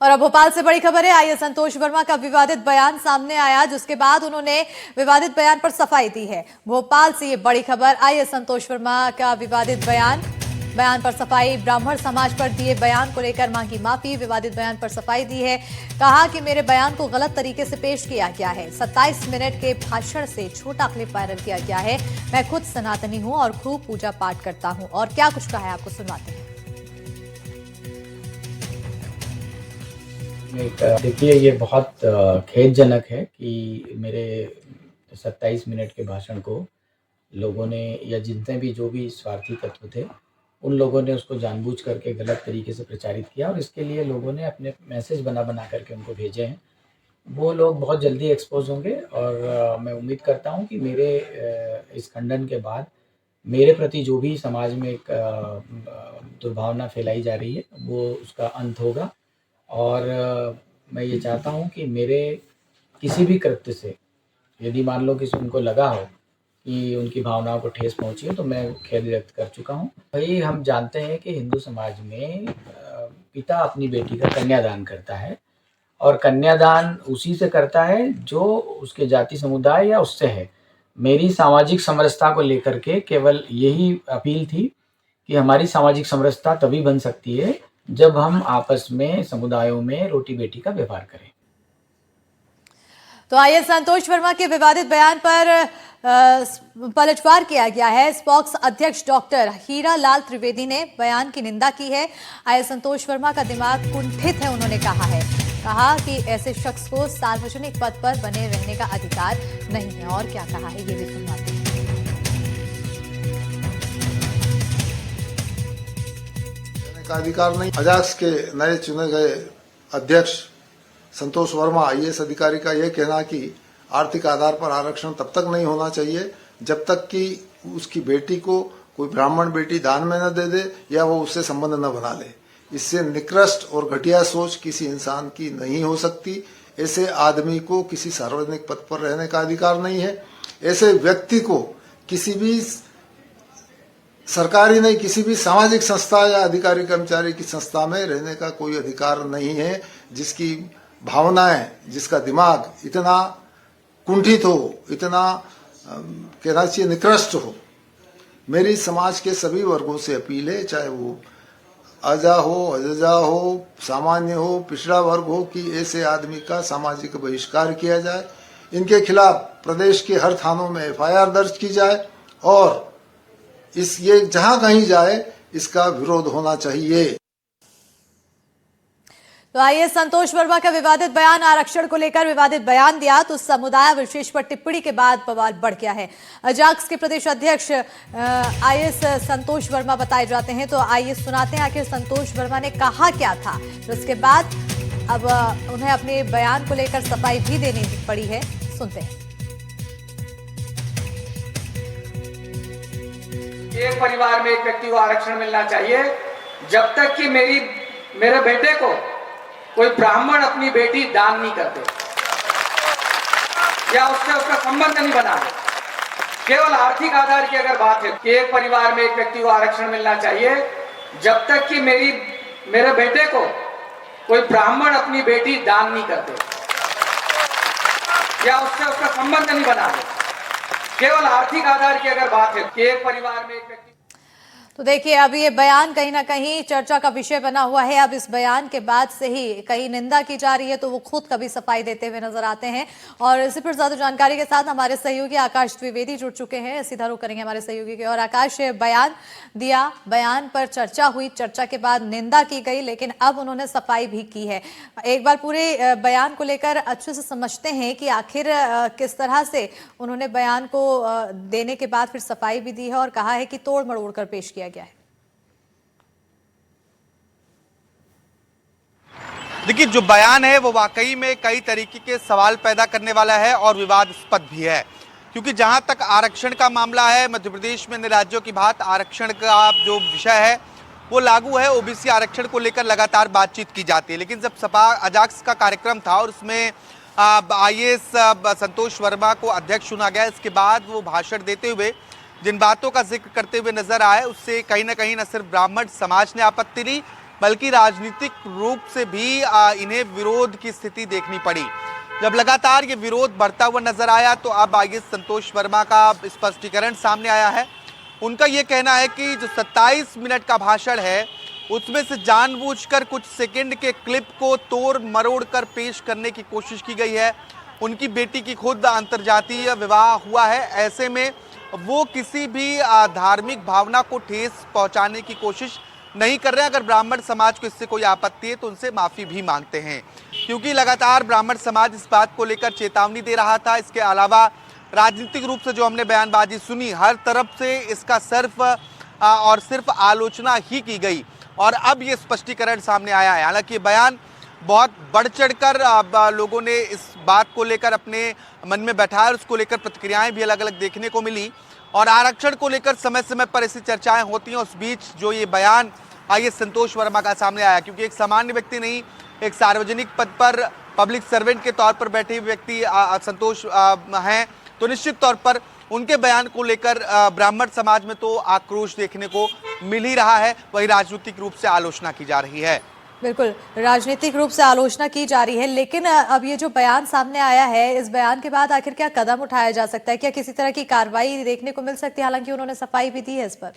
और अब भोपाल से बड़ी खबर है। आईएएस संतोष वर्मा का विवादित बयान सामने आया, जिसके बाद उन्होंने विवादित बयान पर सफाई दी है। भोपाल से ये बड़ी खबर, आईएएस संतोष वर्मा का विवादित बयान पर सफाई। ब्राह्मण समाज पर दिए बयान को लेकर मांगी माफी, विवादित बयान पर सफाई दी है। कहा कि मेरे बयान को गलत तरीके से पेश किया गया है। 27 मिनट के भाषण से छोटा क्लिप वायरल किया गया है। मैं खुद सनातनी हूं और खूब पूजा पाठ करता हूं। और क्या कुछ कहा है आपको सुनवाते हैं। देखिए, ये बहुत खेदजनक है कि मेरे 27 मिनट के भाषण को लोगों ने, या जितने भी जो भी स्वार्थी तत्व थे, उन लोगों ने उसको जानबूझ करके गलत तरीके से प्रचारित किया और इसके लिए लोगों ने अपने मैसेज बना करके उनको भेजे हैं। वो लोग बहुत जल्दी एक्सपोज होंगे और मैं उम्मीद करता हूँ कि मेरे इस खंडन के बाद मेरे प्रति जो भी समाज में एक दुर्भावना फैलाई जा रही है, वो उसका अंत होगा। और मैं ये चाहता हूँ कि मेरे किसी भी कृत्य से यदि मान लो कि उनको लगा हो कि उनकी भावनाओं को ठेस पहुँची हो, तो मैं खेद व्यक्त कर चुका हूँ। भाई, हम जानते हैं कि हिंदू समाज में पिता अपनी बेटी का कन्यादान करता है और कन्यादान उसी से करता है जो उसके जाति समुदाय या उससे है। मेरी सामाजिक समरसता को लेकर के केवल यही अपील थी कि हमारी सामाजिक समरसता तभी बन सकती है जब हम आपस में समुदायों में रोटी बेटी का व्यवहार करें। तो आईएएस संतोष वर्मा के विवादित बयान पर पलटवार किया गया है। स्पॉक्स अध्यक्ष डॉक्टर हीरा लाल त्रिवेदी ने बयान की निंदा की है। आईएएस संतोष वर्मा का दिमाग कुंठित है, उन्होंने कहा कि ऐसे शख्स को सार्वजनिक पद पर बने रहने का अधिकार नहीं है। और क्या कहा है, ये भी सुनवाते हैं। का अधिकार नहीं। अजाक्स के नए चुने गए अध्यक्ष संतोष वर्मा आईएएस अधिकारी का यह कहना कि आर्थिक आधार पर आरक्षण तब तक नहीं होना चाहिए जब तक कि उसकी बेटी को कोई ब्राह्मण बेटी दान में न दे दे या वो उससे संबंध न बना ले। इससे निकृष्ट और घटिया सोच किसी इंसान की नहीं हो सकती। ऐसे आदमी को किसी सार्वजनिक पद पर रहने का अधिकार नहीं है। ऐसे व्यक्ति को किसी भी सरकारी नहीं, किसी भी सामाजिक संस्था या अधिकारी कर्मचारी की संस्था में रहने का कोई अधिकार नहीं है। जिसकी भावनाएं, जिसका दिमाग इतना कुंठित हो, इतना कहना चाहिए निकृष्ट हो। मेरी समाज के सभी वर्गों से अपील है, चाहे वो अजा हो, अजजा हो, सामान्य हो, पिछड़ा वर्ग हो, कि ऐसे आदमी का सामाजिक बहिष्कार किया जाए। इनके खिलाफ प्रदेश के हर थानों में एफआईआर दर्ज की जाए और ये जहां कहीं जाए इसका विरोध होना चाहिए। तो आईएएस संतोष वर्मा का विवादित बयान, आरक्षण को लेकर विवादित बयान दिया तो समुदाय विशेष पर टिप्पणी के बाद बवाल बढ़ गया है। अजाक्स के प्रदेश अध्यक्ष आईएएस संतोष वर्मा बताए जाते हैं। तो आइए सुनाते हैं आखिर संतोष वर्मा ने कहा क्या था। तो उसके बाद अब उन्हें अपने बयान को लेकर सफाई भी देनी पड़ी है, सुनते हैं। एक परिवार में एक व्यक्ति को आरक्षण मिलना चाहिए जब तक कि मेरे बेटे को कोई ब्राह्मण अपनी बेटी दान नहीं करते या उससे उसका संबंध नहीं बना दे। केवल आर्थिक आधार की अगर बात है कि एक परिवार में एक व्यक्ति को आरक्षण मिलना चाहिए जब तक कि मेरे बेटे को कोई ब्राह्मण अपनी बेटी दान नहीं करते या उससे उसका संबंध नहीं बना दे। केवल आर्थिक आधार की अगर बात है कि एक परिवार में एक व्यक्ति। तो देखिए, अब ये बयान कहीं ना कहीं चर्चा का विषय बना हुआ है। अब इस बयान के बाद से ही कहीं निंदा की जा रही है, तो वो खुद कभी सफाई देते हुए नजर आते हैं। और इसी पर ज्यादा जानकारी के साथ हमारे सहयोगी आकाश द्विवेदी जुड़ चुके हैं। सीधा रुख करेंगे हमारे सहयोगी के। और आकाश, बयान दिया, बयान पर चर्चा हुई, चर्चा के बाद निंदा की गई, लेकिन अब उन्होंने सफाई भी की है। एक बार पूरे बयान को लेकर अच्छे से समझते हैं कि आखिर किस तरह से उन्होंने बयान को देने के बाद फिर सफाई भी दी है और कहा है कि तोड़ मरोड़ कर पेश किया गया है। देखिए, जो बयान है वो वाकई में कई तरीके के सवाल पैदा करने वाला है और विवादास्पद भी है, क्योंकि जहां तक आरक्षण का मामला है, मध्य प्रदेश में अन्य राज्यों की बात आरक्षण का जो विषय है वो लागू है। ओबीसी आरक्षण को लेकर लगातार बातचीत की जाती है, लेकिन जब सपा अजाक्स का कार्यक्रम था और उसमें आईएएस संतोष वर्मा को अध्यक्ष चुना गया, इसके बाद वो भाषण देते हुए जिन बातों का जिक्र करते हुए नजर आए, उससे कहीं ना सिर्फ ब्राह्मण समाज ने आपत्ति ली, बल्कि राजनीतिक रूप से भी इन्हें विरोध की स्थिति देखनी पड़ी। जब लगातार ये विरोध बढ़ता हुआ नजर आया तो अब आगे संतोष वर्मा का स्पष्टीकरण सामने आया है। उनका ये कहना है कि जो 27 मिनट का भाषण है उसमें से जानबूझकर कुछ सेकंड के क्लिप को तोड़ मरोड़ कर पेश करने की कोशिश की गई है। उनकी बेटी की खुद अंतर्जातीय विवाह हुआ है, ऐसे में वो किसी भी धार्मिक भावना को ठेस पहुंचाने की कोशिश नहीं कर रहे हैं। अगर ब्राह्मण समाज को इससे कोई आपत्ति है तो उनसे माफी भी मांगते हैं, क्योंकि लगातार ब्राह्मण समाज इस बात को लेकर चेतावनी दे रहा था। इसके अलावा राजनीतिक रूप से जो हमने बयानबाजी सुनी, हर तरफ से इसका सिर्फ आलोचना ही की गई और अब ये स्पष्टीकरण सामने आया है। हालांकि ये बयान बहुत बढ़ चढ़कर लोगों ने इस बात को लेकर अपने मन में बैठाया और उसको लेकर प्रतिक्रियाएं भी अलग अलग देखने को मिली और आरक्षण को लेकर समय समय पर ऐसी चर्चाएं होती हैं। उस बीच जो ये बयान आइए संतोष वर्मा का सामने आया, क्योंकि एक सामान्य व्यक्ति नहीं, एक सार्वजनिक पद पर पब्लिक सर्वेंट के तौर पर बैठे हुए व्यक्ति संतोष हैं, तो निश्चित तौर पर उनके बयान को लेकर ब्राह्मण समाज में तो आक्रोश देखने को मिल ही रहा है, वही राजनीतिक रूप से आलोचना की जा रही है। बिल्कुल, राजनीतिक रूप से आलोचना की जा रही है, लेकिन अब ये जो बयान सामने आया है, इस बयान के बाद आखिर क्या कदम उठाया जा सकता है? क्या किसी तरह की कार्रवाई देखने को मिल सकती है? हालांकि उन्होंने सफाई भी दी है इस पर।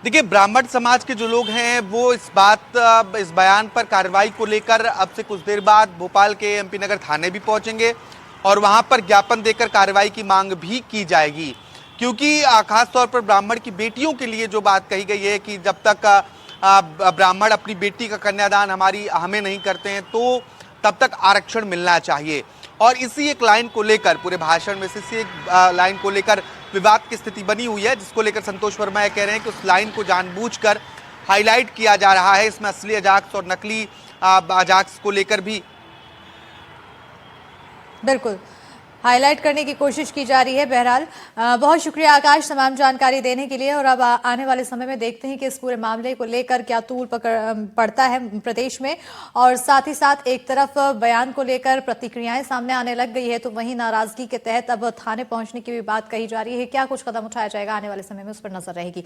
देखिए, ब्राह्मण समाज के जो लोग हैं वो इस बयान पर कार्रवाई को लेकर अब से कुछ देर बाद भोपाल के एमपी नगर थाने भी पहुंचेंगे और वहां पर ज्ञापन देकर कार्रवाई की मांग भी की जाएगी, क्योंकि खास तौर पर ब्राह्मण की बेटियों के लिए जो बात कही गई है कि जब तक ब्राह्मण अपनी बेटी का कन्यादान हमें नहीं करते हैं तो तब तक आरक्षण मिलना चाहिए। और इसी एक लाइन को लेकर पूरे भाषण में से इसी एक लाइन को लेकर विवाद की स्थिति बनी हुई है, जिसको लेकर संतोष वर्मा ये कह रहे हैं कि उस लाइन को जानबूझकर हाईलाइट किया जा रहा है। इसमें असली अजाक्स और नकली अजाक्स को लेकर भी बिल्कुल हाईलाइट करने की कोशिश की जा रही है। बहरहाल बहुत शुक्रिया आकाश तमाम जानकारी देने के लिए, और अब आने वाले समय में देखते हैं कि इस पूरे मामले को लेकर क्या तूल पड़ता है प्रदेश में। और साथ ही साथ एक तरफ बयान को लेकर प्रतिक्रियाएं सामने आने लग गई है, तो वहीं नाराजगी के तहत अब थाने पहुंचने की भी बात कही जा रही है। क्या कुछ कदम उठाया जाएगा आने वाले समय में, उस पर नजर रहेगी।